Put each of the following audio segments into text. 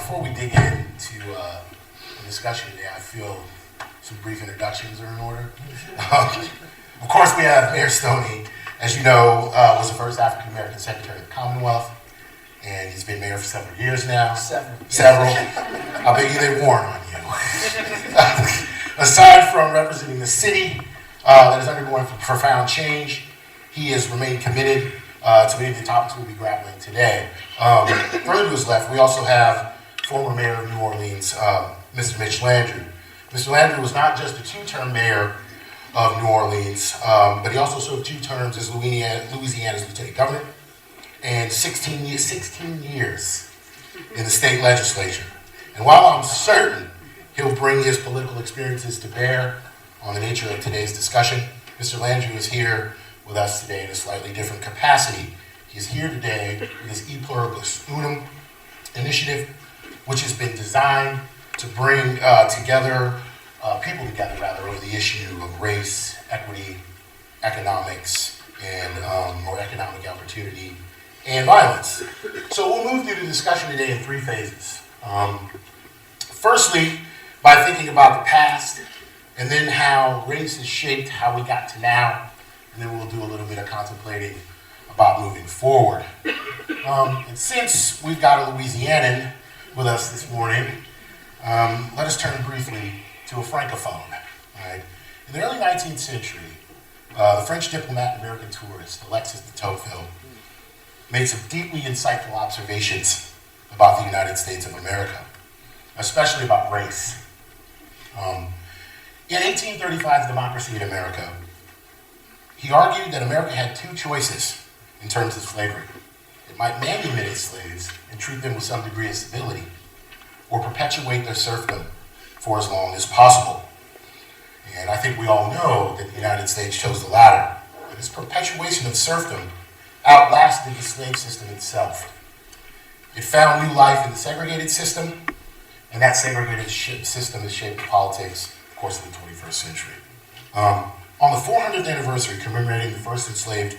Before we dig into the discussion today, I feel some brief introductions are in order. Of course, we have Mayor Stoney, as you know, was the first African American Secretary of the Commonwealth, and he's been mayor for several years now. Several. I bet you they warn on you. Aside from representing the city that is undergoing profound change, he has remained committed to many of the topics we'll be grappling today. Further to his left, we also have former mayor of New Orleans, Mr. Mitch Landrieu. Mr. Landrieu was not just a two-term mayor of New Orleans, but he also served 2 terms as Louisiana's lieutenant governor and 16 years in the state legislature. And while I'm certain he'll bring his political experiences to bear on the nature of today's discussion, Mr. Landrieu is here with us today in a slightly different capacity. He's here today with his E Pluribus Unum initiative, which has been designed to bring people together over the issue of race, equity, economics, and or economic opportunity and violence. So we'll move through the discussion today in 3 phases. Firstly, by thinking about the past, and then how race has shaped how we got to now, and then we'll do a little bit of contemplating about moving forward. And since we've got a Louisianan with us this morning, let us turn briefly to a francophone. Right? In the early 19th century, the French diplomat and American tourist, Alexis de Tocqueville, made some deeply insightful observations about the United States of America, especially about race. In 1835's Democracy in America, he argued that America had 2 choices in terms of slavery. It might manumit its slaves and treat them with some degree of civility, or perpetuate their serfdom for as long as possible. And I think we all know that the United States chose the latter. And this perpetuation of serfdom outlasted the slave system itself. It found new life in the segregated system, and that segregated system has shaped the politics, of course, of the 21st century. On the 400th anniversary commemorating the first enslaved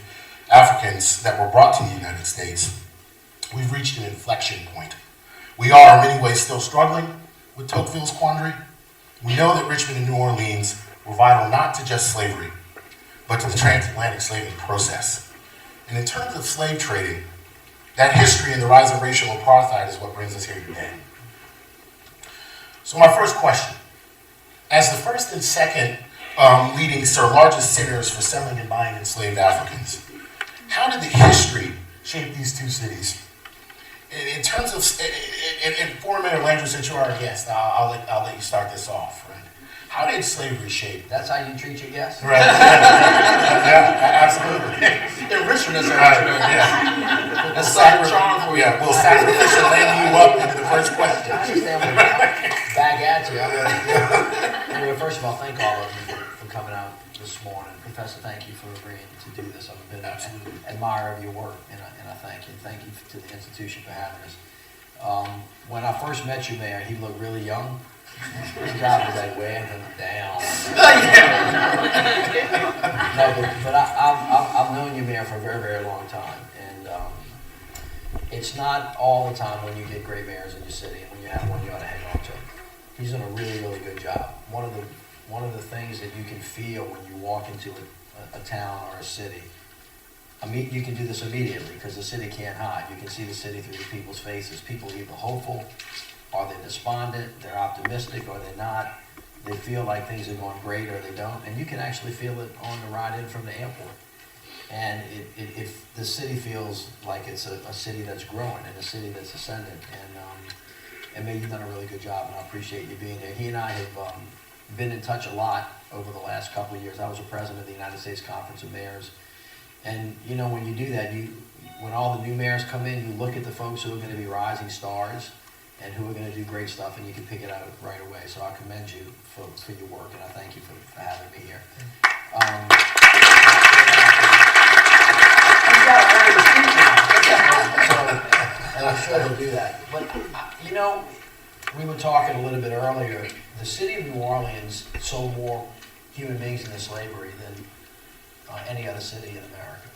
Africans that were brought to the United States, we've reached an inflection point. We are, in many ways, still struggling with Tocqueville's quandary. We know that Richmond and New Orleans were vital not to just slavery, but to the transatlantic slaving process. And in terms of slave trading, that history and the rise of racial apartheid is what brings us here today. So my first question, as the first and second leading largest centers for selling and buying enslaved Africans, how did the history shape these 2 cities? In terms of, and former Mayor Landrieu, since you're our guest, I'll let you start this off, right? How did slavery shape? That's how you treat your guests? Right. Yeah, absolutely. Enriching us. Right, yeah. That's like a charm for you. Yeah, we'll sacrificially land you up into the first question. I understand what back at you. Anyway, first of all, thank all of you for coming out this morning. Professor, thank you for agreeing to do this. I've been an admirer of your work, and I thank you. Thank you to the institution for having us. When I first met you, Mayor, he looked really young. His job was like weighing him down. No, but I've known you, Mayor, for a very, very long time, and it's not all the time when you get great mayors in your city, and when you have one, you ought to hang on to him. He's done a really, really good job. One of the things that you can feel when you walk into a town or a city, you can do this immediately because the city can't hide. You can see the city through the people's faces. People are either hopeful, or they're despondent, they're optimistic, or they're not. They feel like things are going great, or they don't. And you can actually feel it on the ride in from the airport. And if the city feels like it's a city that's growing and a city that's ascendant. And May, you've done a really good job, and I appreciate you being there. He and I have been in touch a lot over the last couple of years. I was a president of the United States Conference of Mayors. And you know, when you do that, when all the new mayors come in, you look at the folks who are going to be rising stars and who are going to do great stuff, and you can pick it out right away. So I commend you for your work, and I thank you for having me here. And I'm sure he'll do that. But, you know, we were talking a little bit earlier. The city of New Orleans sold more human beings into slavery than any other city in America.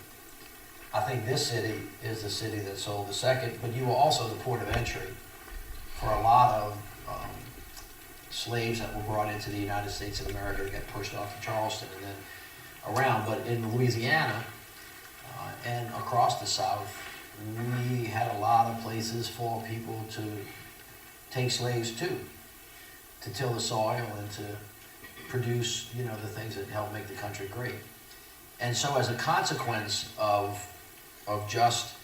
I think this city is the city that sold the second, but you were also the port of entry for a lot of slaves that were brought into the United States of America that got pushed off to Charleston and then around. But in Louisiana and across the South, we had a lot of places for people to take slaves to till the soil and to produce, you know, the things that help make the country great. And so as a consequence of just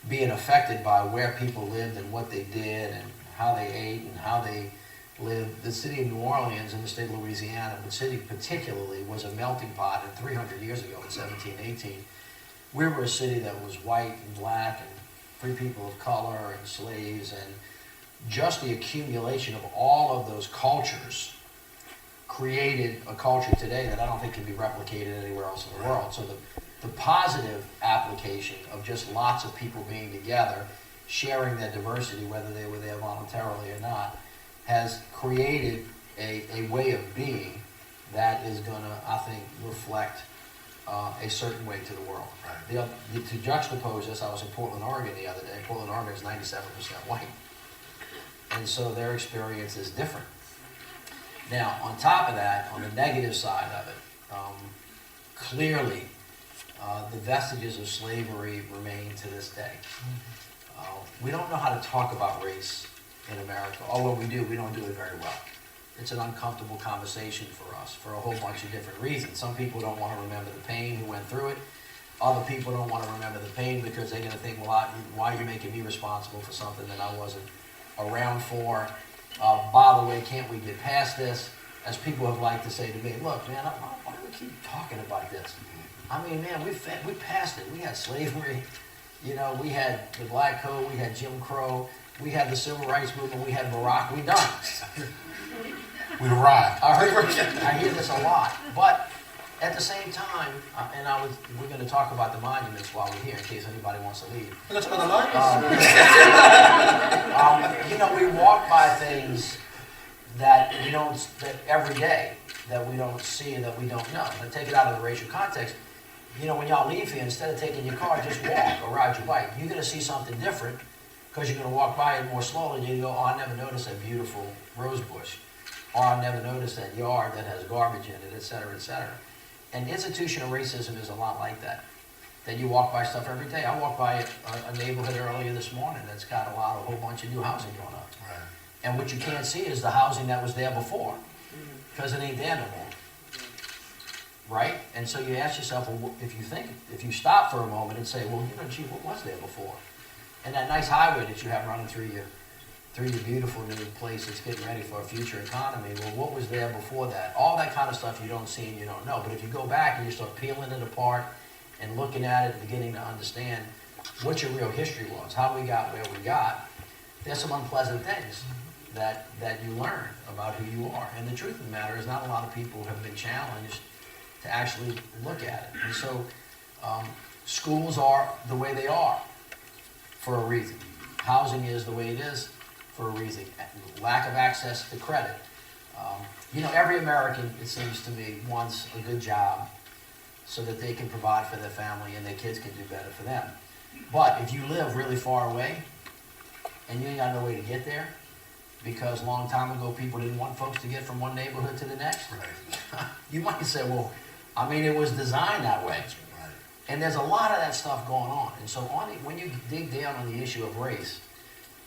being affected by where people lived and what they did and how they ate and how they lived, the city of New Orleans and the state of Louisiana, the city particularly, was a melting pot. And 300 years ago in 1718, we were a city that was white and black and free people of color and slaves, and just the accumulation of all of those cultures created a culture today that I don't think can be replicated anywhere else in the world. So the positive application of just lots of people being together, sharing their diversity, whether they were there voluntarily or not, has created a way of being that is going to, I think, reflect a certain way to the world. Right. To juxtapose this, I was in Portland, Oregon the other day. Portland, Oregon is 97% white. And so their experience is different. Now, on top of that, on the negative side of it, clearly the vestiges of slavery remain to this day. We don't know how to talk about race in America. Although we do, we don't do it very well. It's an uncomfortable conversation for us for a whole bunch of different reasons. Some people don't want to remember the pain who went through it. Other people don't want to remember the pain because they're going to think, well, why are you making me responsible for something that I wasn't around for? By the way, can't we get past this? As people have liked to say to me, look, man, why do we keep talking about this? I mean, man, we passed it. We had slavery. You know, we had the Black Code. We had Jim Crow. We had the Civil Rights Movement. We had Barack. We done. We arrived. I hear this a lot. But at the same time, and we're going to talk about the monuments while we're here in case anybody wants to leave. We're going to talk about the monuments. You know, we walk by things that we don't, that every day, that we don't see and that we don't know. And take it out of the racial context. You know, when y'all leave here, instead of taking your car, just walk or ride your bike. You're going to see something different because you're going to walk by it more slowly and you go, oh, I never noticed that beautiful rose bush. Or I never noticed that yard that has garbage in it, et cetera, et cetera. And institutional racism is a lot like that. That you walk by stuff every day. I walked by a neighborhood earlier this morning that's got a whole bunch of new housing going up. Right. And what you can't see is the housing that was there before, because it ain't there no more. Right? And so you ask yourself, well, if you stop for a moment and say, well, you know, gee, what was there before? And that nice highway that you have running through your beautiful new place that's getting ready for a future economy, well, what was there before that? All that kind of stuff you don't see and you don't know. But if you go back and you start peeling it apart and looking at it and beginning to understand what your real history was, how we got where we got, there's some unpleasant things that you learn about who you are. And the truth of the matter is not a lot of people have been challenged to actually look at it. And so schools are the way they are for a reason. Housing is the way it is for a reason. Lack of access to credit. You know, every American, it seems to me, wants a good job so that they can provide for their family and their kids can do better for them. But if you live really far away and you ain't got no way to get there, because a long time ago people didn't want folks to get from one neighborhood to the next, right. You might say, well, I mean, it was designed that way. Right. And there's a lot of that stuff going on. And so when you dig down on the issue of race,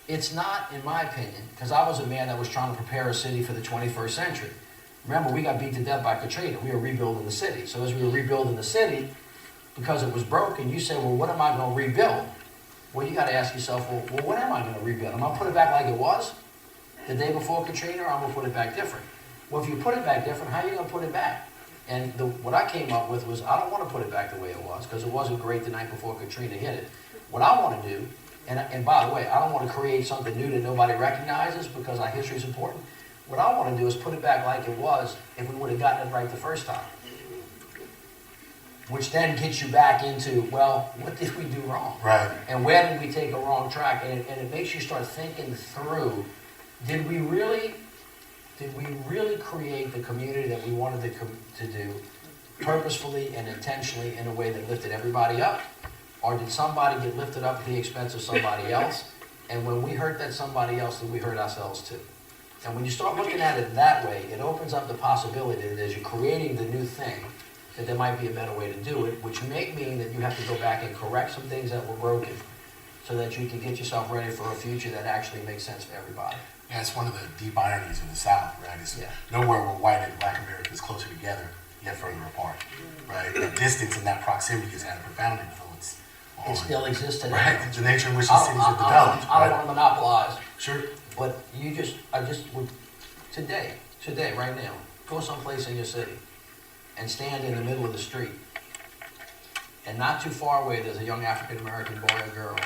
it's not, in my opinion, because I was a man that was trying to prepare a city for the 21st century. Remember, we got beat to death by Katrina. We were rebuilding the city. So as we were rebuilding the city, because it was broken, you say, well, what am I going to rebuild? Well, you got to ask yourself, well, what am I going to rebuild? Am I going to put it back like it was the day before Katrina, or I'm going to put it back different? Well, if you put it back different, how are you going to put it back? And what I came up with was, I don't want to put it back the way it was, because it wasn't great the night before Katrina hit it. What I want to do, and by the way, I don't want to create something new that nobody recognizes, because our history is important. What I want to do is put it back like it was if we would have gotten it right the first time. Which then gets you back into, well, what did we do wrong? Right. And where did we take a wrong track? And it makes you start thinking through, did we really create the community that we wanted to do purposefully and intentionally in a way that lifted everybody up? Or did somebody get lifted up at the expense of somebody else? And when we hurt that somebody else, then we hurt ourselves too. And when you start looking at it that way, it opens up the possibility that as you're creating the new thing, that there might be a better way to do it, which may mean that you have to go back and correct some things that were broken so that you can get yourself ready for a future that actually makes sense for everybody. Yeah, it's one of the deep ironies of the South, right? It's Yeah. nowhere where white and black America is closer together, yet further apart, right? The distance and that proximity has had a profound influence on, It still exists today. right, the nature in which the cities have developed, I right? don't want to monopolize, Sure. but I just would, today, right now, go someplace in your city and stand in the middle of the street. And not too far away, there's a young African-American boy or girl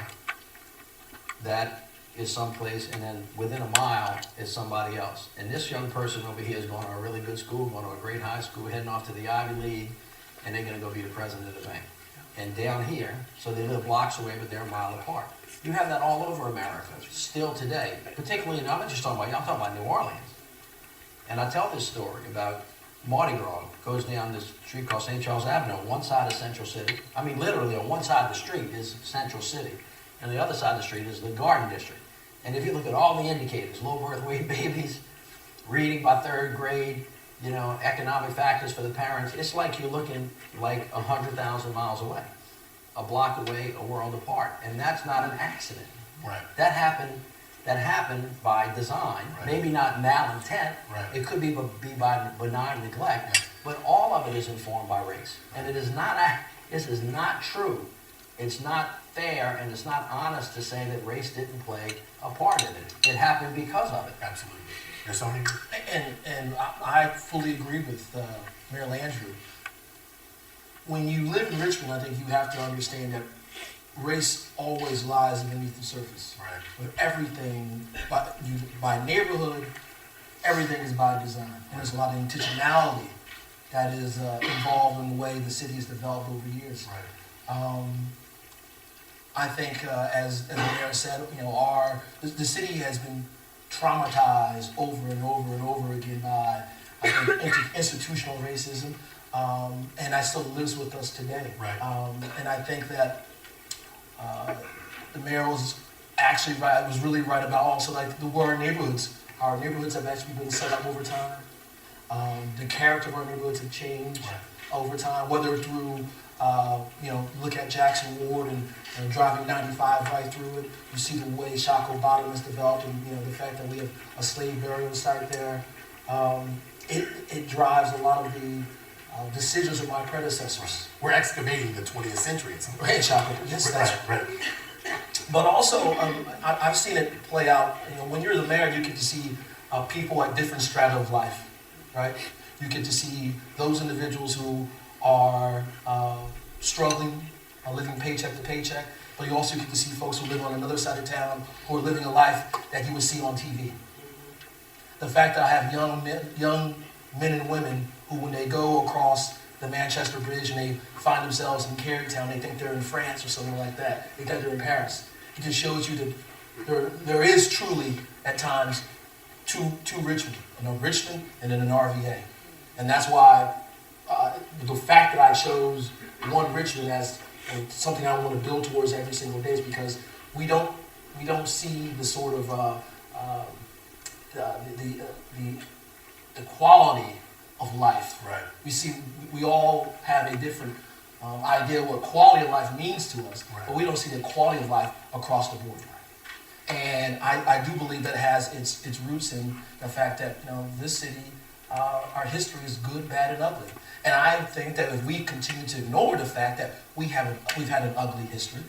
that is someplace, and then within a mile is somebody else. And this young person over here is going to a really good school, going to a great high school, heading off to the Ivy League, and they're going to go be the president of the bank. And down here, so they live blocks away, but they're a mile apart. You have that all over America, still today. Particularly, and I'm not just talking about, I'm talking about New Orleans. And I tell this story about Mardi Gras goes down this street called St. Charles Avenue on one side of Central City. I mean, literally on one side of the street is Central City, and the other side of the street is the Garden District. And if you look at all the indicators, low birth weight babies, reading by third grade, economic factors for the parents, it's like you're looking like 100,000 miles away, a block away, a world apart. And that's not an accident. Right. That happened by design, Right. maybe not malintent. Right. It could be by benign neglect, Yeah. but all of it is informed by race. And it is not. This is not true. It's not fair, and it's not honest to say that race didn't play a part in it. It happened because of it. Absolutely. There's so many. And I fully agree with Mayor Landrieu. When you live in Richmond, I think you have to understand that race always lies beneath the surface. Right. But everything, by neighborhood, everything is by design. And there's a lot of intentionality that is involved in the way the city has developed over years. Right. I think, as the mayor said, the city has been traumatized over and over and over again by, I think, institutional racism, and that still lives with us today. Right. And I think that the mayor was actually right, was really right about also like the word neighborhoods. Our neighborhoods have actually been set up over time. The character of our neighborhoods have changed over time, whether through look at Jackson Ward and driving 95 right through it. You see the way Shockoe Bottom has developed, and the fact that we have a slave burial site there. It drives a lot of the decisions of my predecessors. We're excavating the 20th century. Right, Shockoe. Yes, that's right. But also, I've seen it play out. When you're the mayor, you get to see people at different strata of life, right? You get to see those individuals who are struggling, are living paycheck to paycheck, but you also get to see folks who live on another side of town who are living a life that you would see on TV. The fact that I have young men and women who, when they go across the Manchester Bridge and they find themselves in Carytown, they think they're in France or something like that. They think they're in Paris. It just shows you that there is truly, at times, two Richmond. Richmond and then an RVA. And that's why the fact that I chose one Richmond as something I want to build towards every single day is because we don't see the sort of the quality of life. Right. We all have a different idea of what quality of life means to us, Right. but we don't see the quality of life across the board. And I do believe that has its roots in the fact that this city, our history is good, bad, and ugly. And I think that if we continue to ignore the fact that we've had an ugly history,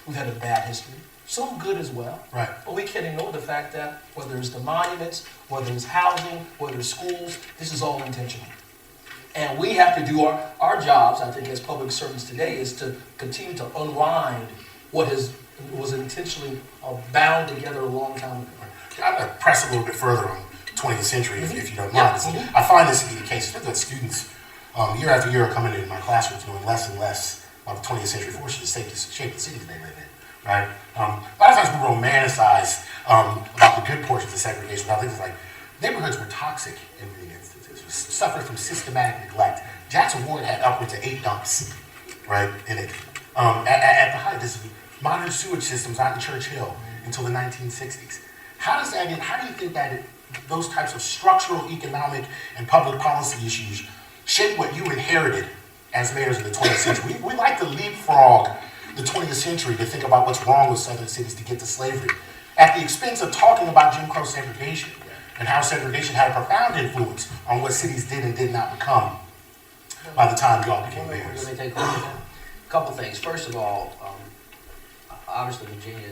we've had a bad history, some good as well. Right. But we can't ignore the fact that whether it's the monuments, whether it's housing, whether it's schools, this is all intentional. And we have to do our jobs, I think, as public servants today, is to continue to unwind what was intentionally bound together a long time ago. I'm going to press a little bit further on 20th century, if you don't Yeah. mind. I find this to be the case, especially that students, year after year, are coming into my classrooms knowing less and less about the 20th century forces that shape the cities they live in. Right? A lot of times we romanticize about the good portions of segregation. I think it's like neighborhoods were toxic in many instances, suffered from systematic neglect. Jackson Ward had upwards of 8 dumps, right, in it. At the height, this modern sewage systems out in Church Hill. until the 1960s. How do you think that those types of structural, economic, and public policy issues shape what you inherited as mayors in the 20th century? We like to leapfrog the 20th century to think about what's wrong with southern cities to get to slavery, at the expense of talking about Jim Crow segregation and how segregation had a profound influence on what cities did and did not become by the time y'all became mayors. Let me take a look at that. A couple things. First of all, obviously Virginia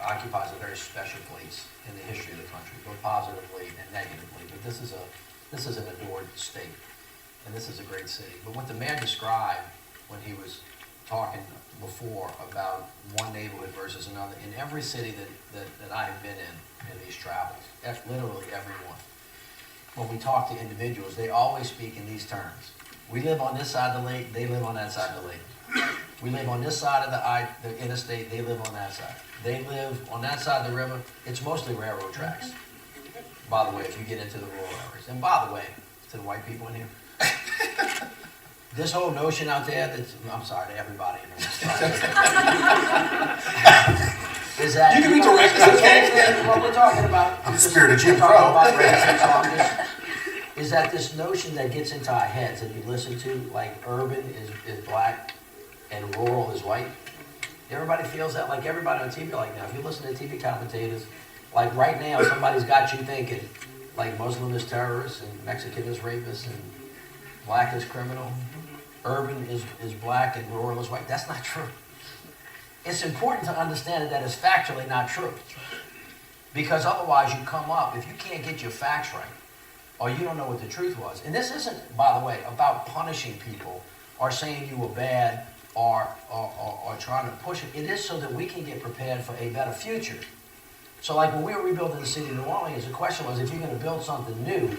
occupies a very special place in the history of the country, both positively and negatively. But this is an adored state, and this is a great city. But what the mayor described when he was talking before about one neighborhood versus another, in every city that I have been in these travels, literally every one, when we talk to individuals, they always speak in these terms. We live on this side of the lake, they live on that side of the lake. We live on this side of the interstate, they live on that side. They live on that side of the river. It's mostly railroad tracks, by the way, if you get into the rural areas. And by the way, to the white people in here, this whole notion out there that's, I'm sorry to everybody in the is that... You can be direct as okay. What we're talking about... I'm the spirit of Jim Crow. Is that this notion that gets into our heads that you listen to, like urban is black and rural is white. Everybody feels that, like everybody on TV like now. If you listen to TV commentators, like right now somebody's got you thinking like Muslim is terrorist and Mexican is rapist and black is criminal. Urban is black and rural is white. That's not true. It's important to understand that it's factually not true. Because otherwise you come up, if you can't get your facts right, or you don't know what the truth was. And this isn't, by the way, about punishing people or saying you were bad or trying to push it. It is so that we can get prepared for a better future. So like when we were rebuilding the city of New Orleans, the question was, if you're going to build something new,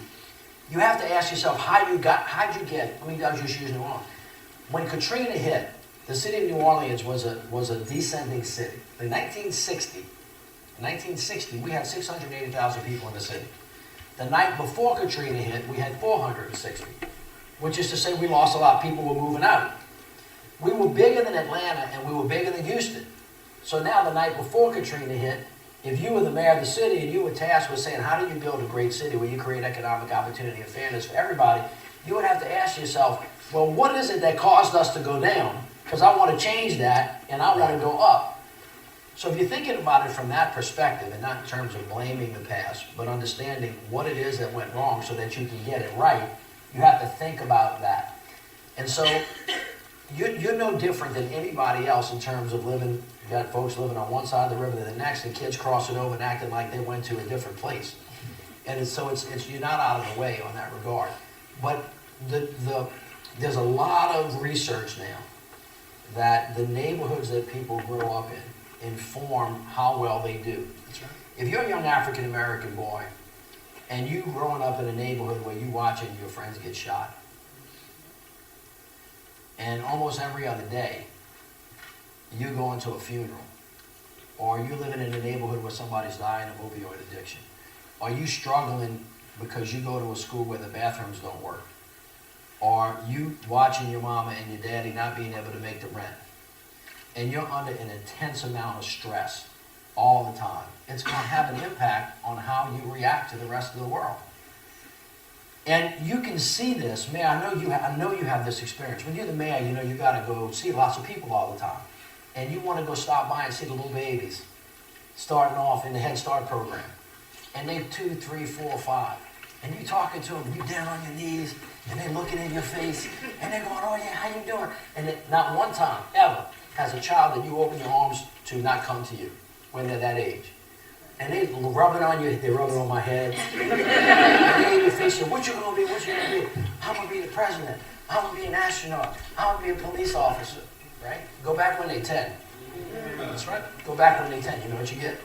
you have to ask yourself, how'd you get, let me just use New Orleans. When Katrina hit, the city of New Orleans was a descending city. In 1960, we had 680,000 people in the city. The night before Katrina hit, we had 460, which is to say we lost a lot. People were moving out. We were bigger than Atlanta, and we were bigger than Houston. So now the night before Katrina hit, if you were the mayor of the city and you were tasked with saying, how do you build a great city where you create economic opportunity and fairness for everybody, you would have to ask yourself, well, what is it that caused us to go down? Because I want to change that, and I want to go up. So if you're thinking about it from that perspective, and not in terms of blaming the past, but understanding what it is that went wrong so that you can get it right, you have to think about that. And so you're no different than anybody else in terms of living. You got folks living on one side of the river to the next, and kids crossing over and acting like they went to a different place. And it's you're not out of the way on that regard. But there's a lot of research now that the neighborhoods that people grow up in inform how well they do. That's right. If you're a young African-American boy and you growing up in a neighborhood where you watching your friends get shot, and almost every other day you going to a funeral, or you living in a neighborhood where somebody's dying of opioid addiction, or you struggling because you go to a school where the bathrooms don't work, or you watching your mama and your daddy not being able to make the rent, and you're under an intense amount of stress all the time, it's going to have an impact on how you react to the rest of the world. And you can see this, Mayor, I know you have this experience. When you're the mayor, you know you got to go see lots of people all the time. And you want to go stop by and see the little babies starting off in the Head Start program. And they're 2, 3, 4, 5. And you talking to them, you down on your knees, and they're looking in your face, and they're going, oh yeah, how you doing? And not one time, ever, has a child that you open your arms to not come to you when they're that age. And they rubbing on you, they're rubbing on my head. And they in your face, what you gonna be, what you gonna be? I'm gonna be the president, I'm gonna be an astronaut, I'm gonna be a police officer, right? Go back when they're 10. That's right. Go back when they're 10, you know what you get?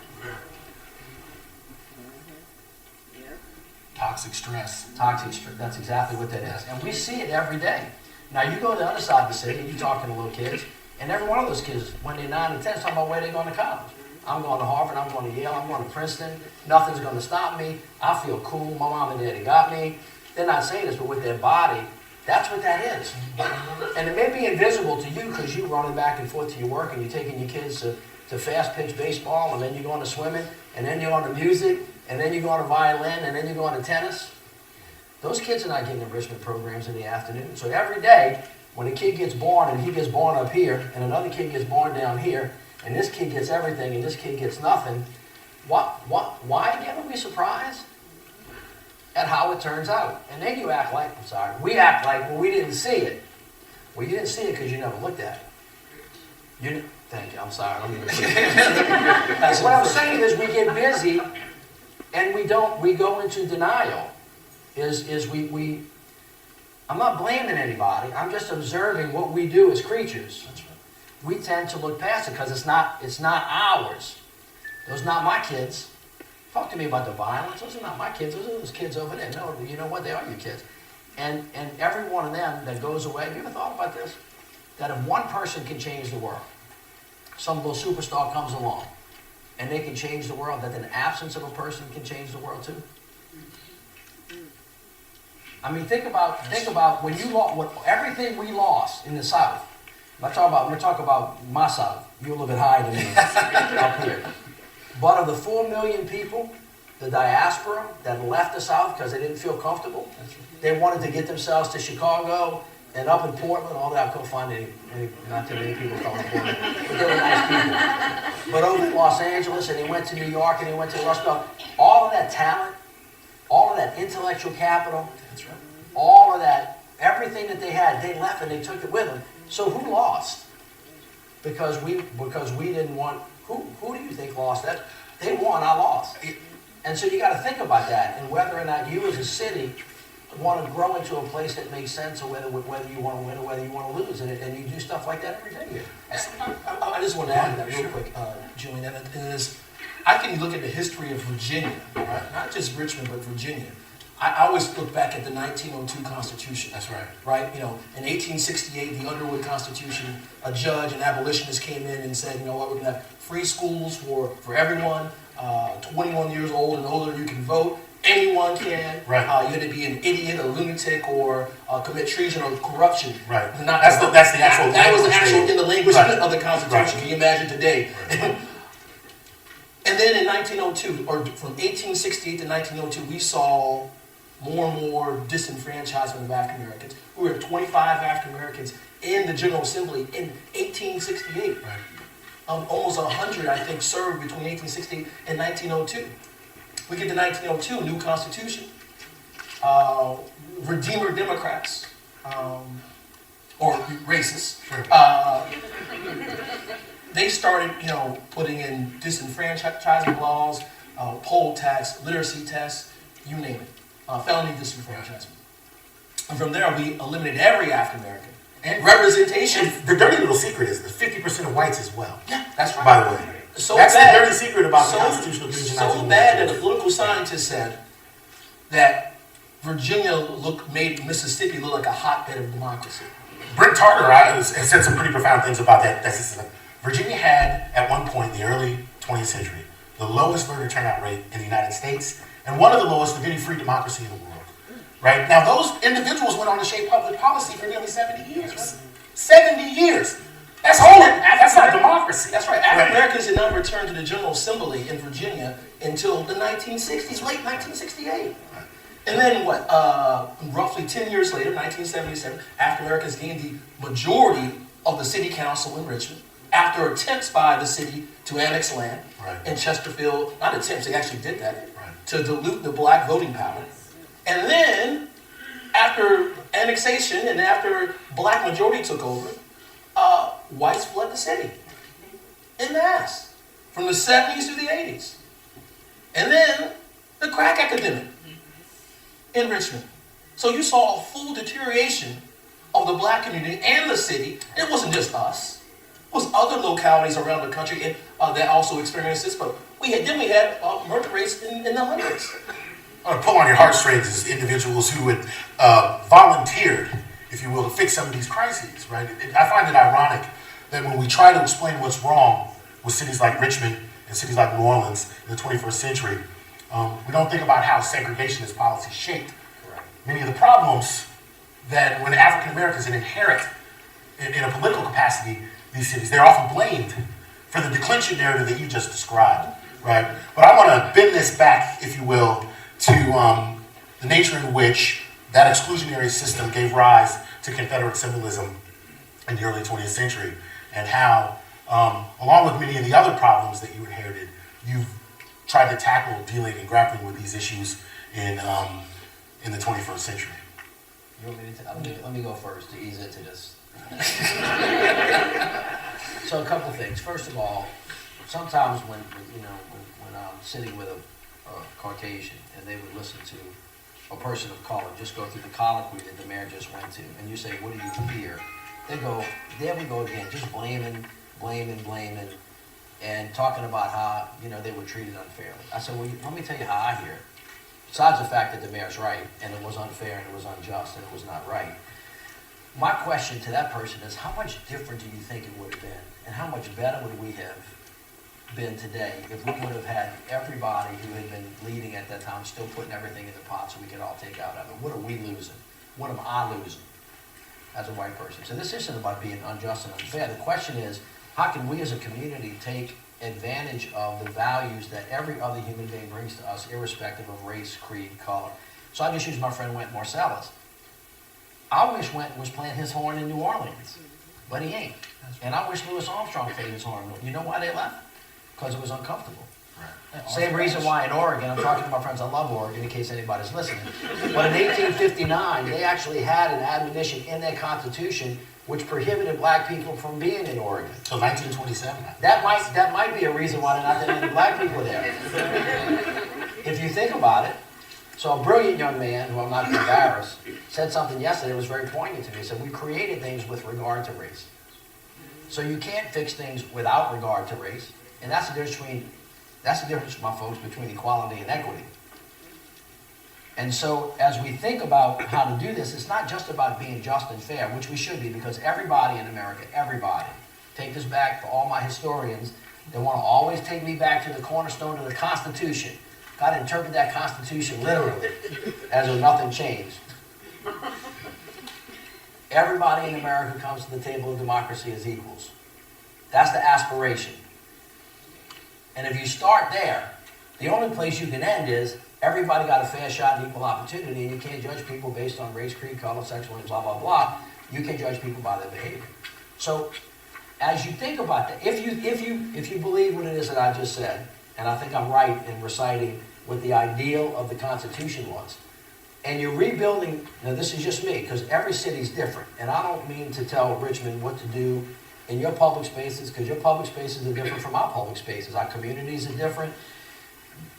Toxic stress. Toxic stress, that's exactly what that is. And we see it every day. Now you go to the other side of the city, and you're talking to little kids, and every one of those kids, when they're 9 and 10, is talking about where they're going to college. I'm going to Harvard, I'm going to Yale, I'm going to Princeton. Nothing's going to stop me. I feel cool. My mom and daddy got me. They're not saying this, but with their body, that's what that is. And it may be invisible to you because you're running back and forth to your work and you're taking your kids to to fast pitch baseball, and then you go on to swimming, and then you're on to music, and then you go on to violin, and then you go on to tennis. Those kids are not getting enrichment programs in the afternoon. So every day, when a kid gets born, and he gets born up here, and another kid gets born down here, and this kid gets everything, and this kid gets nothing, why again are we surprised at how it turns out? And then you act like, I'm sorry, we act like, well, we didn't see it. Well, you didn't see it because you never looked at it. Thank you, I'm sorry. What I'm saying is we get busy and we go into denial. I'm not blaming anybody, I'm just observing what we do as creatures. We tend to look past it because it's not ours. Those are not my kids. Talk to me about the violence. Those are not my kids. Those are those kids over there. No, you know what? They are your kids. And every one of them that goes away, have you ever thought about this? That if one person can change the world, some little superstar comes along, and they can change the world, that the absence of a person can change the world too? I mean, think about when you lost, everything we lost in the South. I'm going to talk about my South. You're a little bit higher than me up here. But of the 4 million people, the diaspora that left the South because they didn't feel comfortable, they wanted to get themselves to Chicago and up in Portland, all that. I couldn't find any not too many people from Portland, but they were nice people. But over in Los Angeles, and they went to New York, and they went to Rust Belt. All of that talent, all of that intellectual capital, all of that, everything that they had, they left and they took it with them. So who lost? Because we didn't want. Who do you think lost that? They won, I lost. And so you got to think about that, and whether or not you as a city want to grow into a place that makes sense, or whether you want to win or whether you want to lose, and you do stuff like that every day here. I just want to add that real quick, Julian, and it is, I can look at the history of Virginia, right? Not just Richmond, but Virginia. I always look back at the 1902 Constitution. That's right. Right? You know, in 1868, the Underwood Constitution, a judge, an abolitionist came in and said, you know what, we're going to have free schools for everyone. 21 years old and older, you can vote. Anyone can. Right. You had to be an idiot, a lunatic, or commit treason or corruption. Right. That's the actual. That was the actual in the language of the Constitution. Right. Can you imagine today? And then in 1902, or from 1868 to 1902, we saw more and more disenfranchisement of African Americans. We were 25 African Americans in the General Assembly in 1868. Right. Almost 100, I think, served between 1868 and 1902. We get to 1902, new Constitution. Redeemer Democrats, or racists, they started, putting in disenfranchisement laws, poll tax, literacy tests, you name it. Felony disenfranchisement. And from there, we eliminated every African American. And representation. And the dirty little secret is there's 50% of whites as well. Yeah, that's right. By the way. That's the dirty secret about the constitutional convention. So bad that a political scientist said that Virginia made Mississippi look like a hotbed of democracy. Brent Tarter has said some pretty profound things about that system. Virginia had, at one point in the early 20th century, the lowest voter turnout rate in the United States, and one of the lowest of any free democracy in the world. Right? Now, those individuals went on to shape public policy for nearly 70 years. Right? 70 years. That's holy. That's not democracy. That's right. African Americans did not return to the General Assembly in Virginia until the 1960s, late 1968. And then roughly 10 years later, 1977, African Americans gained the majority of the city council in Richmond after attempts by the city to annex land in Chesterfield. Not attempts, they actually did that, to dilute the black voting power. And then, after annexation and after black majority took over, whites fled the city en masse from the 70s to the 80s. And then the crack epidemic in Richmond. So you saw a full deterioration of the black community and the city. It wasn't just us. It was other localities around the country that also experienced this. But we had murder rates in the hundreds. Pull on your heartstrings as individuals who had volunteered, if you will, to fix some of these crises, right? I find it ironic that when we try to explain what's wrong with cities like Richmond and cities like New Orleans in the 21st century, we don't think about how segregationist policies shaped many of the problems that when African Americans inherit in a political capacity these cities, they're often blamed for the declension narrative that you just described, right? But I want to bend this back, if you will, to the nature in which that exclusionary system gave rise to Confederate symbolism in the early 20th century, and how, along with many of the other problems that you inherited, you've tried to tackle dealing and grappling with these issues in the 21st century. You want me to let me go first to ease into this. So a couple things. First of all, sometimes when I'm sitting with a Caucasian and they would listen to a person of color just go through the colloquy that the mayor just went to, and you say, "What do you hear?" They go, "There we go again, just blaming, and talking about how they were treated unfairly." I said, "Well, let me tell you how I hear it. Besides the fact that the mayor's right, and it was unfair, and it was unjust, and it was not right. My question to that person is, how much different do you think it would have been? And how much better would we have been today if we would have had everybody who had been leading at that time still putting everything in the pot so we could all take out of it? What are we losing? What am I losing as a white person?" So this isn't about being unjust and unfair. The question is, how can we as a community take advantage of the values that every other human being brings to us, irrespective of race, creed, color? So I just use my friend Wynton Marsalis. I wish Wynton was playing his horn in New Orleans, but he ain't. And I wish Louis Armstrong played his horn. You know why they left? Because it was uncomfortable. Right. Same reason why in Oregon, I'm talking to my friends, I love Oregon in case anybody's listening, but in 1859, they actually had an admonition in their constitution which prohibited black people from being in Oregon. Till 1927. That might be a reason why they're not that many black people there. If you think about it. So a brilliant young man, who I'm not embarrassed, said something yesterday that was very poignant to me. He said, "We created things with regard to race. So you can't fix things without regard to race." And that's the difference, my folks, between equality and equity. And so as we think about how to do this, it's not just about being just and fair, which we should be, because everybody in America, everybody, take this back for all my historians, they want to always take me back to the cornerstone of the Constitution. Got to interpret that Constitution literally, as though nothing changed. Everybody in America comes to the table of democracy as equals. That's the aspiration. And if you start there, the only place you can end is everybody got a fair shot and equal opportunity, and you can't judge people based on race, creed, color, sexuality, blah, blah, blah. You can judge people by their behavior. So as you think about that, if you believe what it is that I just said, and I think I'm right in reciting what the ideal of the Constitution was, and you're rebuilding, now this is just me, because every city's different, and I don't mean to tell Richmond what to do in your public spaces, because your public spaces are different from our public spaces. Our communities are different.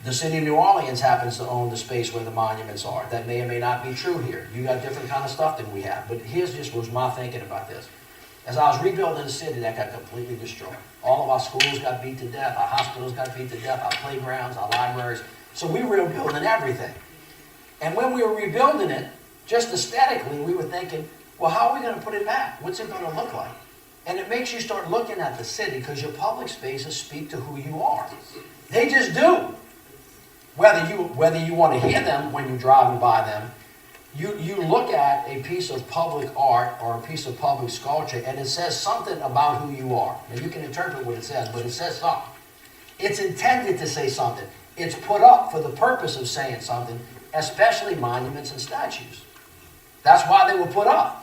The city of New Orleans happens to own the space where the monuments are. That may or may not be true here. You got different kind of stuff than we have. But here's just was my thinking about this. As I was rebuilding the city, that got completely destroyed. All of our schools got beat to death. Our hospitals got beat to death. Our playgrounds, our libraries. So we were rebuilding everything. And when we were rebuilding it, just aesthetically, we were thinking, well, how are we going to put it back? What's it going to look like? And it makes you start looking at the city, because your public spaces speak to who you are. They just do. Whether you want to hear them when you're driving by them, you look at a piece of public art or a piece of public sculpture, and it says something about who you are. Now, you can interpret what it says, but it says something. It's intended to say something. It's put up for the purpose of saying something, especially monuments and statues. That's why they were put up.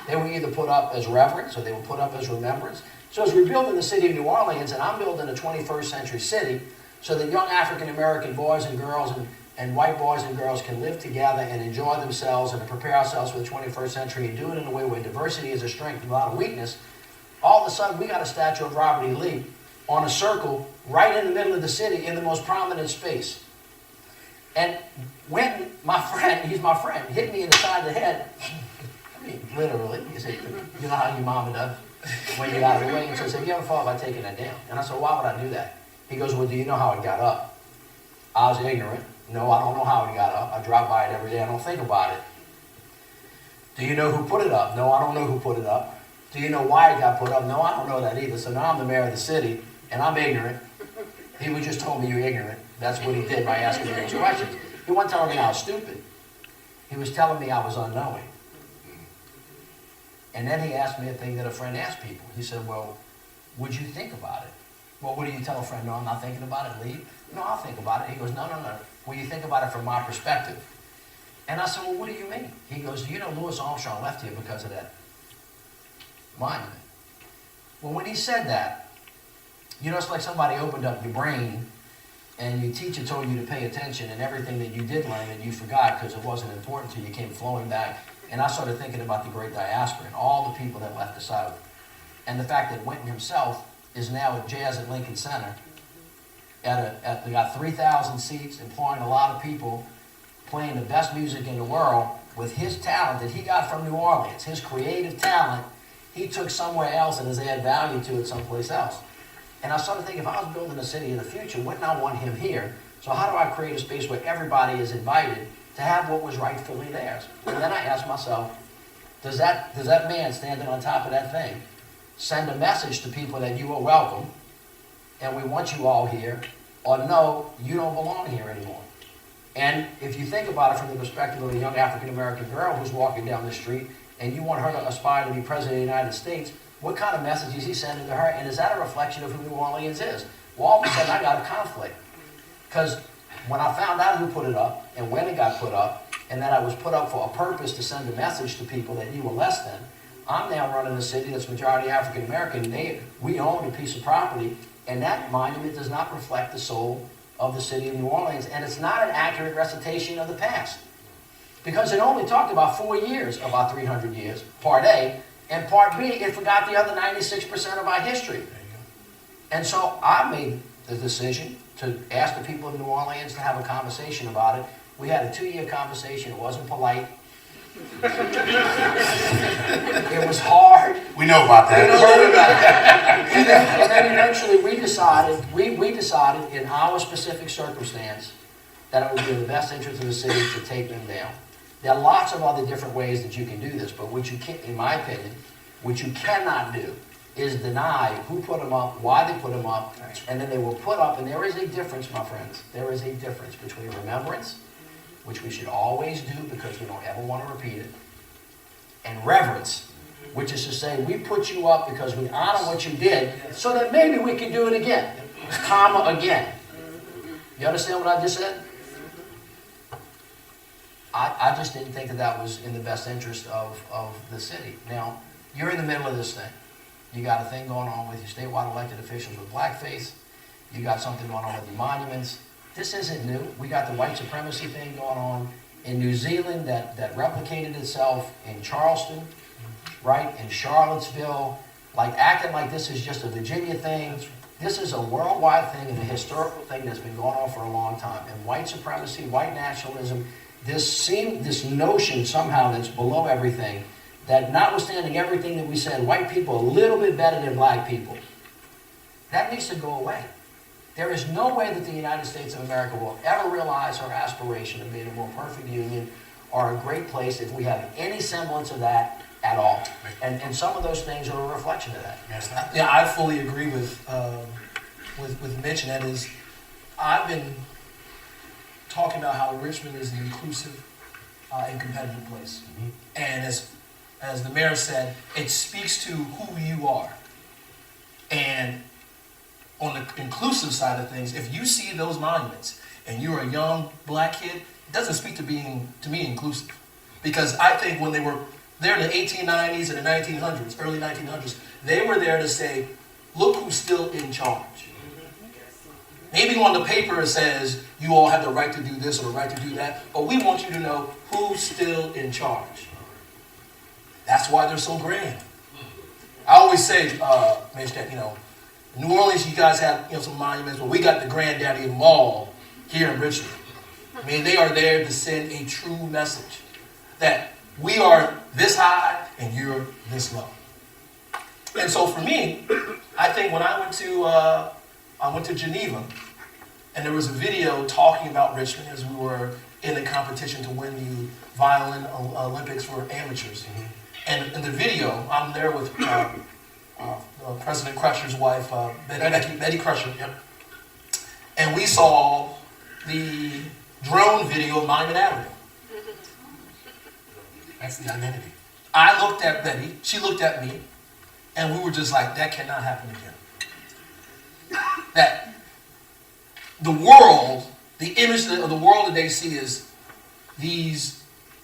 They were either put up as reverence or they were put up as remembrance. So as we're building the city of New Orleans, and I'm building a 21st century city, so that young African-American boys and girls and white boys and girls can live together and enjoy themselves and to prepare ourselves for the 21st century and do it in a way where diversity is a strength and not a weakness, all of a sudden we got a statue of Robert E. Lee on a circle right in the middle of the city in the most prominent space. And when my friend, he's my friend, hit me in the side of the head, I mean, literally, he said, "You know how your mama does when you're out of the way?" And so I said, "Have you ever thought about taking that down?" And I said, "Why would I do that?" He goes, "Well, do you know how it got up?" I was ignorant. No, I don't know how it got up. I drive by it every day. I don't think about it. Do you know who put it up? No, I don't know who put it up. Do you know why it got put up? No, I don't know that either. So now I'm the mayor of the city, and I'm ignorant. He just told me you're ignorant. That's what he did by asking me those questions. He wasn't telling me I was stupid. He was telling me I was unknowing. And then he asked me a thing that a friend asked people. He said, "Well, would you think about it?" Well, what do you tell a friend? No, I'm not thinking about it, leave? No, I'll think about it. He goes, no, no, no. Well, you think about it from my perspective. And I said, well, what do you mean? He goes, you know, Louis Armstrong left here because of that monument. Well, when he said that, you know, it's like somebody opened up your brain and your teacher told you to pay attention, and everything that you did learn and you forgot because it wasn't important to you came flowing back. And I started thinking about the great diaspora and all the people that left the South. And the fact that Wynton himself is now at Jazz at Lincoln Center. They got 3,000 seats, employing a lot of people, playing the best music in the world with his talent that he got from New Orleans, his creative talent. He took somewhere else and has added value to it someplace else. And I started thinking, if I was building a city of the future, wouldn't I want him here? So how do I create a space where everybody is invited to have what was rightfully theirs? And then I asked myself, does that man standing on top of that thing send a message to people that you are welcome and we want you all here, or no, you don't belong here anymore? And if you think about it from the perspective of a young African-American girl who's walking down the street and you want her to aspire to be president of the United States, what kind of message is he sending to her? And is that a reflection of who New Orleans is? Well, all of a sudden I got a conflict. Because when I found out who put it up and when it got put up, and that I was put up for a purpose to send a message to people that you were less than, I'm now running a city that's majority African-American. We own a piece of property, and that monument does not reflect the soul of the city of New Orleans, and it's not an accurate recitation of the past. Because it only talked about 4 years of our 300 years, part A, and part B, it forgot the other 96% of our history. And so I made the decision to ask the people of New Orleans to have a conversation about it. We had a 2-year conversation. It wasn't polite. It was hard. We know about that. And then eventually we decided in our specific circumstance that it would be in the best interest of the city to take them down. There are lots of other different ways that you can do this, but what you can, in my opinion, what you cannot do is deny who put them up, why they put them up, and then they were put up. And there is a difference, my friends. There is a difference between remembrance, which we should always do because we don't ever want to repeat it, and reverence, which is to say we put you up because we honor what you did so that maybe we can do it again, comma again. You understand what I just said? I just didn't think that was in the best interest of the city. Now, you're in the middle of this thing. You got a thing going on with your statewide elected officials with blackface. You got something going on with the monuments. This isn't new. We got the white supremacy thing going on in New Zealand that replicated itself in Charleston, right, in Charlottesville, like acting like this is just a Virginia thing. This is a worldwide thing and a historical thing that's been going on for a long time. And white supremacy, white nationalism, this notion somehow that's below everything, that notwithstanding everything that we said, white people are a little bit better than black people, that needs to go away. There is no way that the United States of America will ever realize our aspiration of being a more perfect union or a great place if we have any semblance of that at all. And some of those things are a reflection of that. Yeah, I fully agree with Mitch, and that is, I've been talking about how Richmond is an inclusive and competitive place. Mm-hmm. And as the mayor said, it speaks to who you are. And on the inclusive side of things, if you see those monuments and you're a young black kid, it doesn't speak to me, inclusive. Because I think when they were there in the 1890s and the 1900s, early 1900s, they were there to say, look who's still in charge. Maybe on the paper it says, you all have the right to do this or the right to do that, but we want you to know who's still in charge. That's why they're so grand. I always say, Mitch, that, New Orleans, you guys have some monuments, but we got the granddaddy of them all here in Richmond. I mean, they are there to send a true message that we are this high and you're this low. And so for me, I think when I went to Geneva, and there was a video talking about Richmond as we were in a competition to win the violin Olympics for amateurs. Mm-hmm. And in the video, I'm there with President Crusher's wife, Betty Crusher. Yep. And we saw the drone video of Monument Avenue. That's the identity. I looked at Betty, she looked at me, and we were just like, that cannot happen again. that the world, the image of the world that they see is these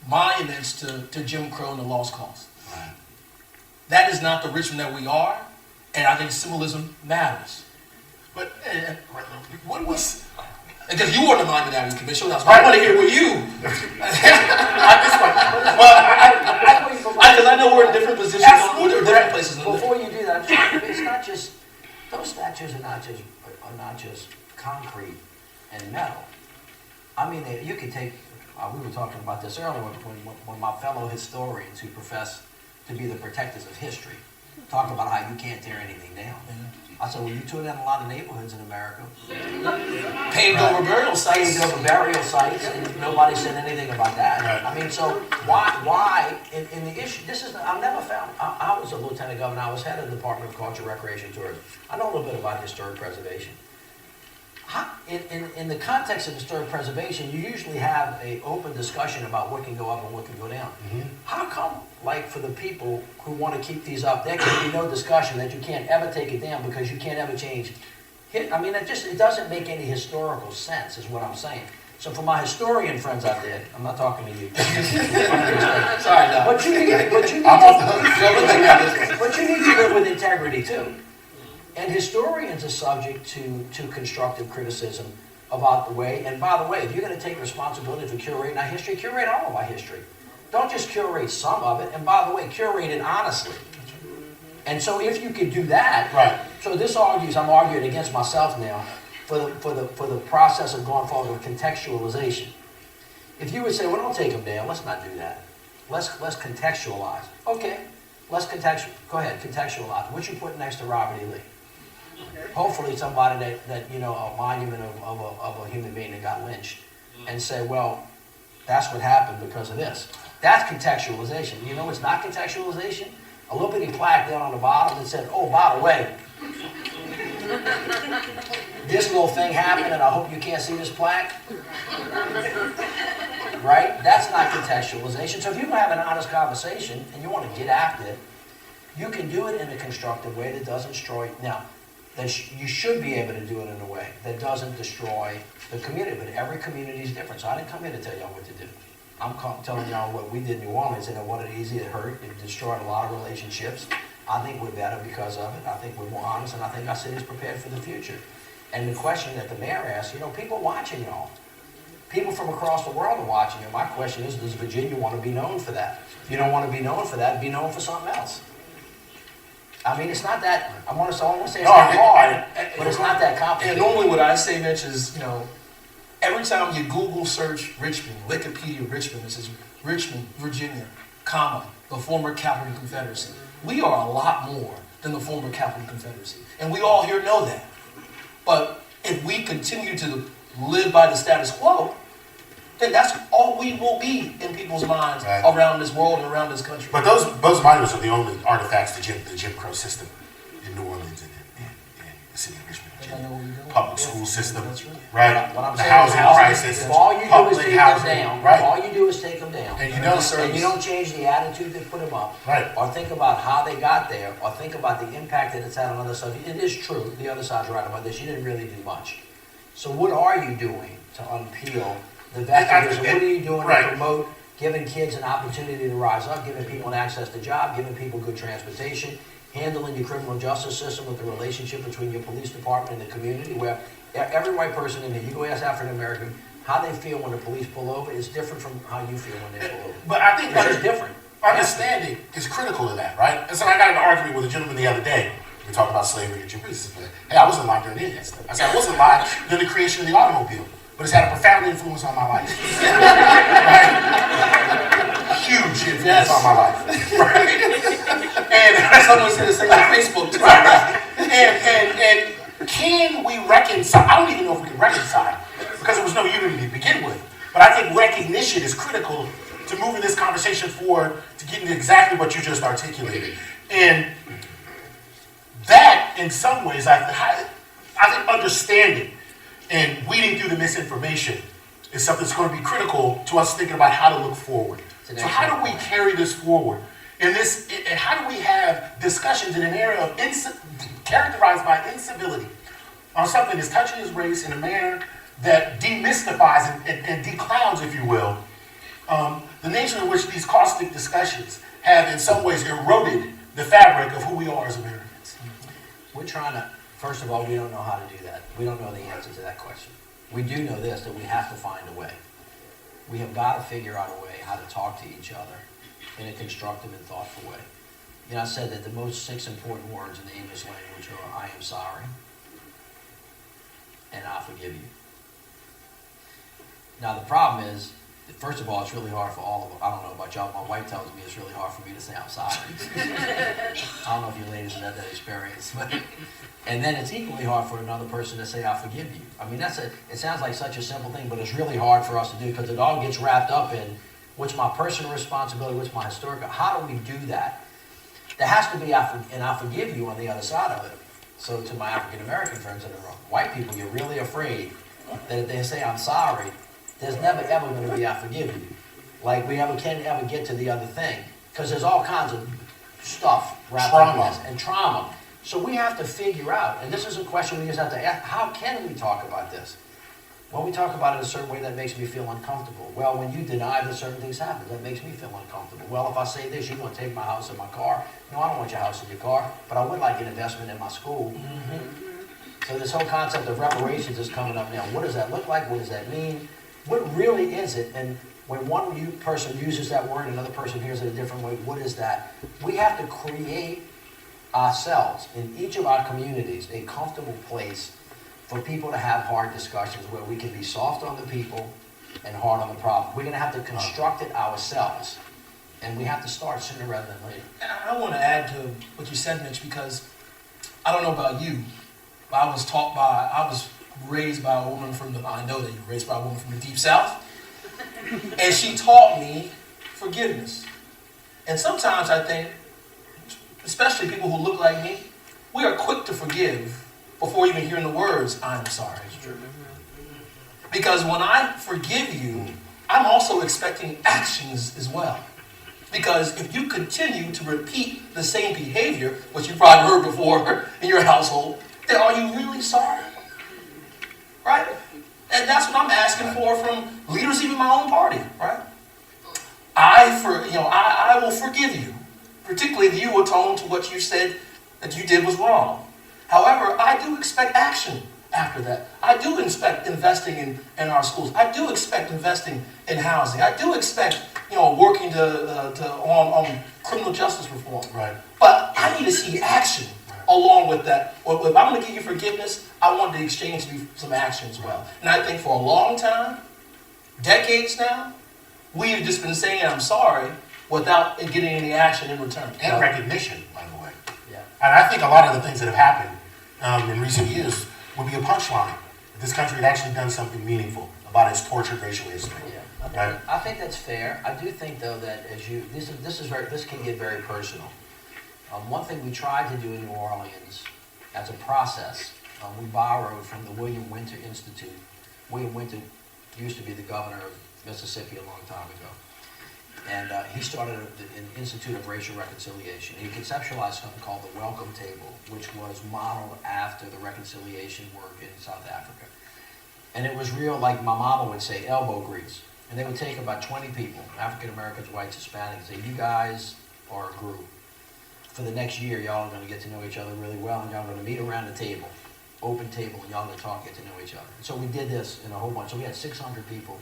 monuments to Jim Crow and the lost cause. Right. That is not the Richmond that we are, and I think symbolism matters. But what was? Because you were the Monument Avenue Commission, so I want to hear what you. Because I know we're in different positions, we're in different places. Before you do that, it's not just those statues are not just concrete and metal. I mean, you could take. We were talking about this earlier when my fellow historians who profess to be the protectors of history talk about how you can't tear anything down. I said, well, you tore down a lot of neighborhoods in America. Paved over burial sites. Paved over burial sites, and nobody said anything about that. Right. I mean, so why in the issue, this is, I've never found, I was a lieutenant governor, I was head of the Department of Culture, Recreation, Tourism. I know a little bit about historic preservation. In the context of historic preservation, you usually have an open discussion about what can go up and what can go down. Mm-hmm. How come, like for the people who want to keep these up, there can be no discussion that you can't ever take it down because you can't ever change? I mean, it doesn't make any historical sense, is what I'm saying. So for my historian friends out there, I'm not talking to you. Sorry, no. But you need to live with integrity too. And historians are subject to constructive criticism about the way, and by the way, if you're going to take responsibility for curating our history, curate all of our history. Don't just curate some of it, and by the way, curate it honestly. And so if you could do that, Right. So this argues, I'm arguing against myself now, for the process of going forward with contextualization. If you would say, well, don't take them down, let's not do that. Let's contextualize. Okay, go ahead, contextualize. What you put next to Robert E. Lee? Hopefully somebody that you know, a monument of a human being that got lynched, and say, well, that's what happened because of this. That's contextualization. You know what's not contextualization? A little bitty plaque down on the bottom that said, oh, by the way, this little thing happened and I hope you can't see this plaque. Right? That's not contextualization. So if you have an honest conversation and you want to get after it, you can do it in a constructive way that doesn't destroy. Now, you should be able to do it in a way that doesn't destroy the community, but every community is different. So I didn't come here to tell y'all what to do. I'm telling y'all what we did in New Orleans, and it wasn't easy, it hurt, it destroyed a lot of relationships. I think we're better because of it. I think we're more honest, and I think our city's prepared for the future. And the question that the mayor asked, you know, people watching y'all. People from across the world are watching you. My question is, does Virginia want to be known for that? If you don't want to be known for that, be known for something else. I mean, it's not that, I want to say it's not hard, but it's not that complicated. And normally what I say, Mitch, is, you know, every time you Google search Richmond, Wikipedia Richmond, it says Richmond, Virginia, comma, the former capital Confederacy. We are a lot more than the former capital Confederacy. And we all here know that. But if we continue to live by the status quo, then that's all we will be in people's minds around this world and around this country. But those monuments are the only artifacts the Jim Crow system in New Orleans and in the city of Richmond, Virginia. Public school system, right? What I'm The saying housing is, crisis, if all you do is public take them housing, down, right? all you do is take them down, And you don't change the attitude that put them up, Right. or think about how they got there, or think about the impact that it's had on other stuff. It is true, the other side's right about this, you didn't really do much. So what are you doing to unpeel the vestiges? What are you doing to promote giving kids an opportunity to rise up, giving people an access to job, giving people good transportation, handling your criminal justice system with the relationship between your police department and the community, where every white person in here, you go ask African American how they feel when the police pull over, is different from how you feel when they pull over. But I think it's different. Understanding is critical of that, right? And so I got in an argument with a gentleman the other day. We talked about slavery and Jim Crow. Hey, I wasn't alive during any of that stuff. I said I wasn't alive during the creation of the automobile, but it's had a profound influence on my life. Right? Huge influence on my life. Right? And someone said the same on Facebook too. Right. And can we reconcile? I don't even know if we can reconcile because there was no unity to begin with. But I think recognition is critical to moving this conversation forward to getting exactly what you just articulated. And that, in some ways, I think understanding and weeding through the misinformation is something that's going to be critical to us thinking about how to look forward. So how do we carry this forward? And how do we have discussions in an area of characterized by incivility on something that's touching his race in a manner that demystifies and declowns, if you will, the nature in which these caustic discussions have in some ways eroded the fabric of who we are as Americans. We're trying to, first of all, we don't know how to do that. We don't know the answer to that question. We do know this, that we have to find a way. We have got to figure out a way how to talk to each other in a constructive and thoughtful way. You know, I said that the most 6 important words in the English language are I am sorry and I forgive you. Now the problem is, first of all, it's really hard for all of us. I don't know about y'all. My wife tells me it's really hard for me to say I'm sorry. I don't know if you ladies have had that experience, but and then it's equally hard for another person to say I forgive you. I mean, it sounds like such a simple thing, but it's really hard for us to do because it all gets wrapped up in what's my personal responsibility, what's my historical. How do we do that? There has to be and I forgive you on the other side of it. So to my African American friends that are white people, you're really afraid that if they say I'm sorry, there's never ever going to be I forgive you. Like we can't ever get to the other thing because there's all kinds of stuff wrapped up in this and trauma. So we have to figure out, and this is a question we just have to ask, how can we talk about this? Well, we talk about it a certain way that makes me feel uncomfortable. Well, when you deny that certain things happen, that makes me feel uncomfortable. Well, if I say this, you're going to take my house and my car. No, I don't want your house and your car, but I would like an investment in my school. So this whole concept of reparations is coming up now. What does that look like? What does that mean? What really is it? And when one person uses that word, another person hears it a different way, what is that? We have to create ourselves in each of our communities a comfortable place for people to have hard discussions where we can be soft on the people and hard on the problem. We're going to have to construct it ourselves. And we have to start sooner rather than later. I want to add to what you said, Mitch, because I don't know about you, but I was raised by a woman I know that you were raised by a woman from the Deep South. And she taught me forgiveness. And sometimes I think, especially people who look like me, we are quick to forgive before even hearing the words, I'm sorry. Because when I forgive you, I'm also expecting actions as well. Because if you continue to repeat the same behavior, which you probably heard before in your household, then are you really sorry? Right? And that's what I'm asking for from leaders, even my own party, right? I will forgive you, particularly if you atone to what you said that you did was wrong. However, I do expect action after that. I do expect investing in our schools. I do expect investing in housing. I do expect, working on criminal justice reform. Right. But I need to see action along with that. If I'm going to give you forgiveness, I want the exchange to be some action as well. And I think for a long time, decades now, we have just been saying I'm sorry without getting any action in return. And recognition, by the way. Yeah. And I think a lot of the things that have happened in recent years would be a punchline. If this country had actually done something meaningful about its tortured racial history. Yeah. I think that's fair. I do think, though, that this can get very personal. One thing we tried to do in New Orleans as a process, we borrowed from the William Winter Institute. William Winter used to be the governor of Mississippi a long time ago. And he started an Institute of Racial Reconciliation. He conceptualized something called the Welcome Table, which was modeled after the reconciliation work in South Africa. And it was real, like my mama would say, elbow grease. And they would take about 20 people, African Americans, whites, Hispanics, and say, you guys are a group. For the next year, y'all are going to get to know each other really well, and y'all are going to meet around the table, open table, and y'all are going to talk, get to know each other. So we did this in a whole bunch. So we had 600 people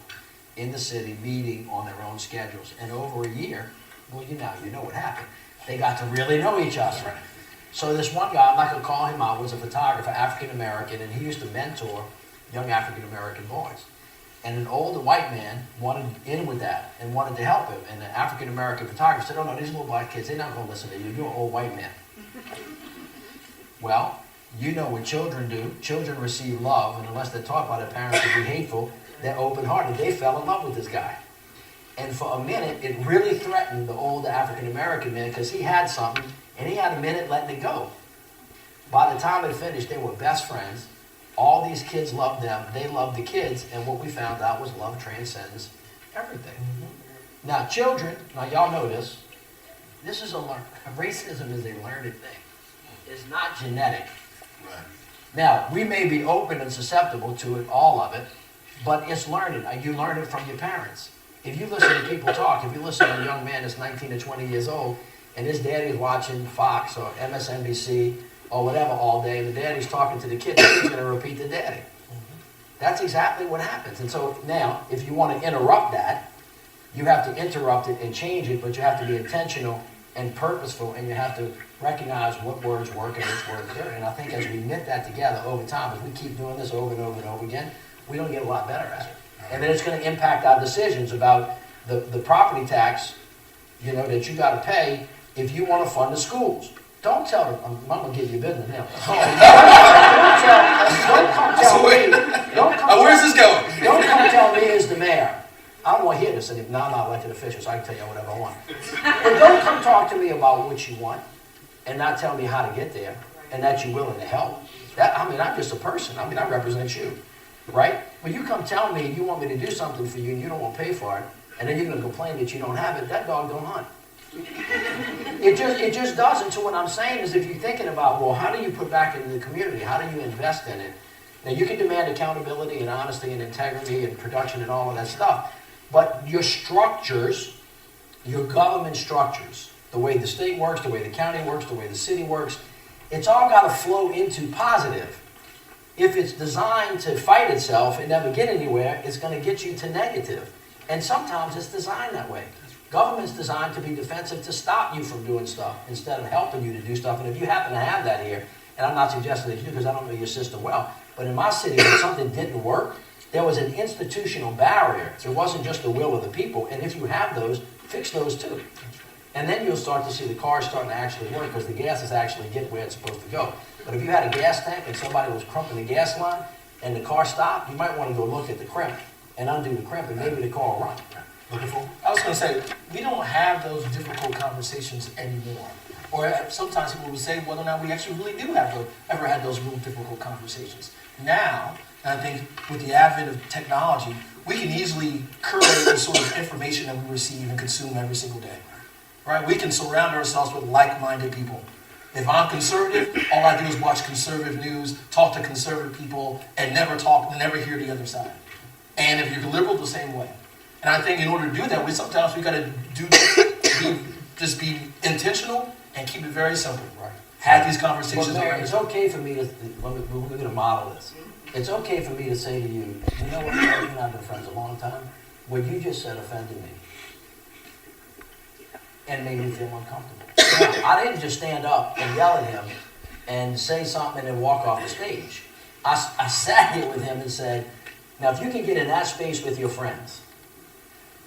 in the city meeting on their own schedules. And over a year, well, you know what happened. They got to really know each other. Right. So this one guy, I'm not going to call him out, was a photographer, African American, and he used to mentor young African American boys. And an older white man wanted in with that and wanted to help him. And the African American photographer said, oh no, these little black kids, they're not going to listen to you. You're an old white man. Well, you know what children do. Children receive love, and unless they're taught by their parents to be hateful, they're open-hearted. They fell in love with this guy. And for a minute, it really threatened the older African American man because he had something, and he had a minute letting it go. By the time it finished, they were best friends. All these kids loved them. They loved the kids. And what we found out was love transcends everything. Mm-hmm. Now, children, y'all know this. This is racism is a learned thing. It's not genetic. Right. Now, we may be open and susceptible to it, all of it, but it's learning. You learn it from your parents. If you listen to people talk, if you listen to a young man that's 19 or 20 years old, and his daddy's watching Fox or MSNBC or whatever all day, and the daddy's talking to the kid's going to repeat the daddy. That's exactly what happens. And so now, if you want to interrupt that, you have to interrupt it and change it, but you have to be intentional and purposeful, and you have to recognize what words work and which words don't. And I think as we knit that together over time, as we keep doing this over and over and over again, we're going to get a lot better at it. And then it's going to impact our decisions about the property tax, that you got to pay if you want to fund the schools. Don't tell them, I'm going to give you business now. Don't come tell me. Where's this going? Don't come tell me as the mayor. I don't want to hear this. And now I'm not elected official, so I can tell you whatever I want. But don't come talk to me about what you want and not tell me how to get there and that you're willing to help. I'm just a person. I represent you, right? When you come tell me you want me to do something for you and you don't want to pay for it, and then you're going to complain that you don't have it, that dog don't hunt. It just doesn't. So what I'm saying is, if you're thinking about, well, how do you put back into the community? How do you invest in it? Now, you can demand accountability and honesty and integrity and production and all of that stuff, but your structures, your government structures, the way the state works, the way the county works, the way the city works, it's all got to flow into positive. If it's designed to fight itself and never get anywhere, it's going to get you to negative. And sometimes it's designed that way. Government's designed to be defensive, to stop you from doing stuff instead of helping you to do stuff. And if you happen to have that here, and I'm not suggesting that you do because I don't know your system well, but in my city, when something didn't work, there was an institutional barrier. It wasn't just the will of the people. And if you have those, fix those too. And then you'll start to see the cars starting to actually work because the gas is actually getting where it's supposed to go. But if you had a gas tank and somebody was crumping the gas line and the car stopped, you might want to go look at the crimp and undo the crimp, and maybe the car will run. I was going to say, we don't have those difficult conversations anymore. Or sometimes people will say whether or not we actually really do ever had those real difficult conversations. Now, and I think with the advent of technology, we can easily curate the sort of information that we receive and consume every single day. Right? We can surround ourselves with like-minded people. If I'm conservative, all I do is watch conservative news, talk to conservative people, and never hear the other side. And if you're liberal, the same way. And I think in order to do that, sometimes we got to just be intentional and keep it very simple. Right? Have these conversations. Well, Mayor, it's okay for me to, we're going to model this. It's okay for me to say to you, you know what, Mayor, you and I have been friends a long time. What you just said offended me and made me feel uncomfortable. Now, I didn't just stand up and yell at him and say something and then walk off the stage. I sat here with him and said, now if you can get in that space with your friends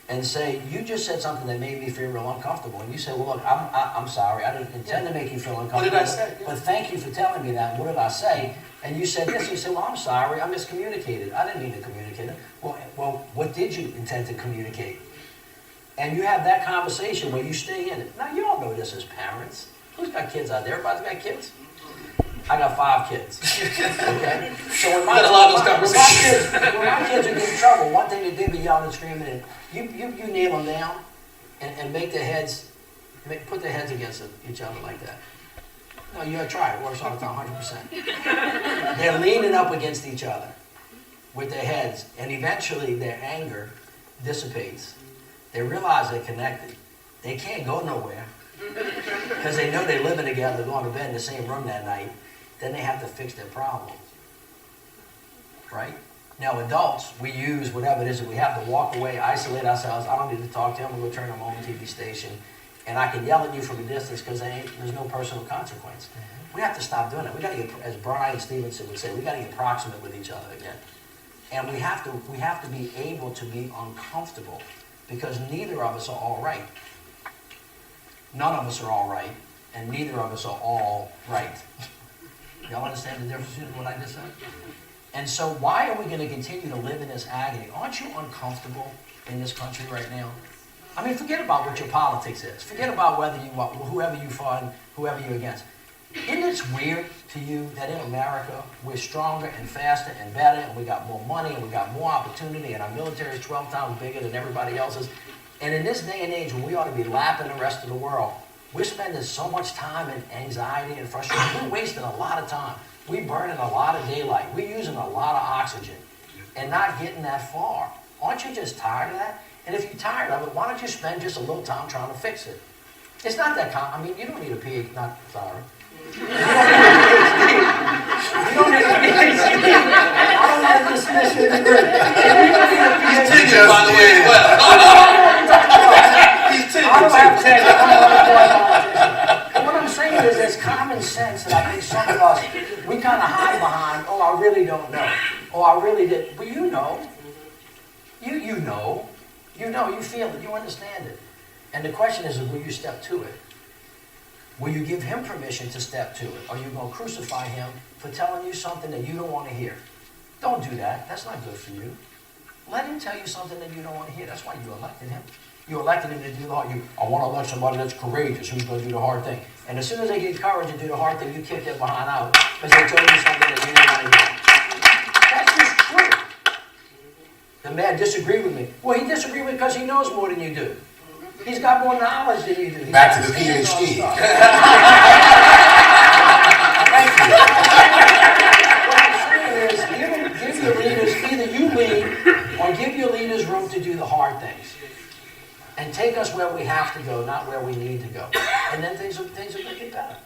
and say, you just said something that made me feel real uncomfortable. And you say, well, look, I'm sorry. I didn't intend to make you feel uncomfortable. What did I say? But thank you for telling me that. What did I say? And you said this. You said, well, I'm sorry. I miscommunicated. I didn't mean to communicate it. Well, what did you intend to communicate? And you have that conversation where you stay in it. Now, you all know this as parents. Who's got kids out there? Everybody's got kids? I got 5 kids. Okay? So when my kids are getting trouble, one thing they did be yelling and screaming, and you nail them down and make their heads, put their heads against each other like that. No, you gotta try it. It works all the time, 100%. They're leaning up against each other with their heads, and eventually their anger dissipates. They realize they're connected. They can't go nowhere because they know they're living together, going to bed in the same room that night. Then they have to fix their problem, right? Now, adults, we use whatever it is that we have to walk away, isolate ourselves. I don't need to talk to them. I'm going to turn on my own TV station, and I can yell at you from a distance because there's no personal consequence. We have to stop doing that. We got to get, as Brian Stevenson would say, we got to get proximate with each other again, and we have to be able to be uncomfortable because neither of us are all right. None of us are all right, and neither of us are all right. Y'all understand the difference between what I just said? And so why are we going to continue to live in this agony? Aren't you uncomfortable in this country right now? I mean, forget about what your politics is. Forget about whoever you find, whoever you're against. Isn't it weird to you that in America, we're stronger and faster and better, and we got more money, and we got more opportunity, and our military is 12 times bigger than everybody else's? And in this day and age, when we ought to be lapping the rest of the world, We're spending so much time and anxiety and frustration. We're wasting a lot of time. We're burning a lot of daylight. We're using a lot of oxygen and not getting that far. Aren't you just tired of that? And if you're tired of it, why don't you spend just a little time trying to fix it? It's not that I mean, you don't need a PhD. Not sorry. You don't need a PhD. I don't want to dismiss your degree. He's teaching, by the way, as well. He's teaching. I don't have tenure. I'm not a politician. But what I'm saying is there's common sense that I think some of us, we kind of hide behind, oh, I really don't know. Oh, I really did. Well, you know. You know. You know, you feel it, you understand it. And the question is, will you step to it? Will you give him permission to step to it? Are you going to crucify him for telling you something that you don't want to hear? Don't do that. That's not good for you. Let him tell you something that you don't want to hear. That's why you elected him. You elected him to do the hard thing. I want to elect somebody that's courageous, who's going to do the hard thing. And as soon as they get courage to do the hard thing, you kick their behind out because they told you something that you didn't want to hear. That's just true. The man disagreed with me. Well, he disagreed with me because he knows more than you do. He's got more knowledge than you do. He's Back to the PhD. Thank you. What I'm saying is, give your leaders, either you lead or give your leaders room to do the hard things. And take us where we have to go, not where we need to go. And then things will get better.